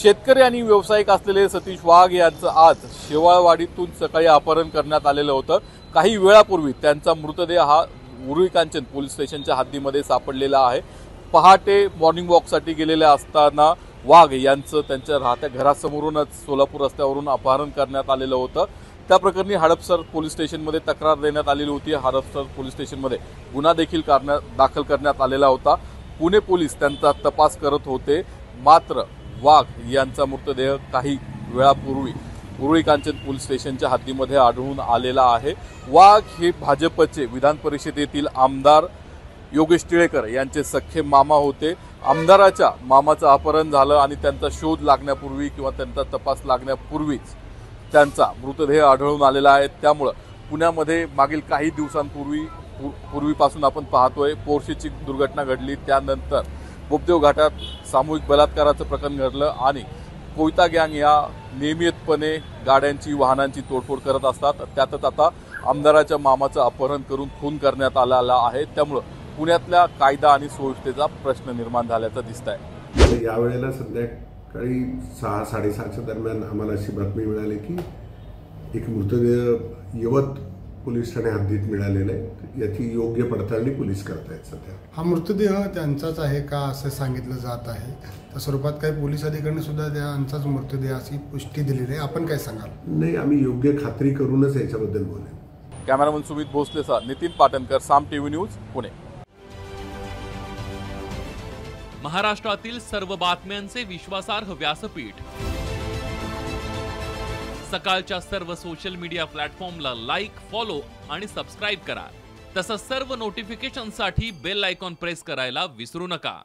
शेतकरी आणि व्यावसायिक असलेले सतीश वाघ यांचं आज शेवाळवाडीतून सकाळी अपहरण करण्यात आलेलं होतं। काही वेळापूर्वी त्यांचा मृतदेह हा उरुळी कांचन पोलीस स्टेशनच्या हद्दीमध्ये सापडलेला आहे। पहाटे मॉर्निंग वॉकसाठी गेलेले असताना वाघ यांचं त्यांच्या राहत्या घरासमोरूनच सोलापूर रस्त्यावरून अपहरण करण्यात आलेलं होतं। त्या प्रकरणी हडपसर पोलीस स्टेशनमध्ये तक्रार देण्यात आलेली होती। हडपसर पोलीस स्टेशनमध्ये गुन्हा देखील दाखल करण्यात आलेला होता। पुणे पोलीस त्यांचा तपास करत होते। मात्र वाघ यांचा मृतदेह काही वेळापूर्वी उरुळी कांचन पोलीस स्टेशनच्या हद्दीमध्ये आढळून आलेला आहे। वाघ हे भाजपचे विधान परिषदेतील आमदार योगेश टिळेकर यांचे सख्खे मामा होते। आमदाराच्या मामाचं अपहरण झालं आणि त्यांचा शोध लागण्यापूर्वी किंवा त्यांचा तपास लागण्यापूर्वीच त्यांचा मृतदेह आढळून आलेला आहे। त्यामुळे पुण्यामध्ये मागील काही दिवसांपूर्वीपासून आपण पाहतोय पोर्शेची दुर्घटना घडली, त्यानंतर बोपदेव घाटात सामूहिक बलात्काराचं प्रकरण घडलं आणि कोयता गँग या नियमितपणे गाड्यांची वाहनांची तोडफोड करत असतात। त्यातच आता आमदाराच्या मामाचं अपहरण करून खून करण्यात आलेला आहे। त्यामुळे पुण्यातल्या कायदा आणि सुव्यवस्थेचा प्रश्न निर्माण झाल्याचं दिसतंय। यावेळेला संध्याकाळी 6-6:30च्या दरम्यान आम्हाला अशी बातमी मिळाली की एक मृतदेह यवत पोलीस ठाणे हद्दीत मिळालेला आहे। याची योग्य पडताळणी पोलीस करतायत सध्या। हा मृतदेह त्यांचाच आहे का असं सांगितलं जात आहे। त्या स्वरूपात काही पोलीस अधिकाऱ्यांनी सुद्धा त्यांचाच मृतदेह अशी पुष्टी दिलेली आहे। आपण काय सांगाल? नाही, आम्ही योग्य खात्री करूनच याच्याबद्दल बोलेन। कॅमेरामन सुमित भोसलेचा नितीन पाटणकर, साम टीव्ही न्यूज, पुणे। महाराष्ट्रातील सर्व बातम्यांचे विश्वासार्ह व्यासपीठ, सकाळच्या सर्व सोशल मीडिया प्लॅटफॉर्मला लाईक, फॉलो आणि सबस्क्राईब करा। तसंच सर्व नोटिफिकेशनसाठी बेल आयकॉन प्रेस करायला विसरू नका।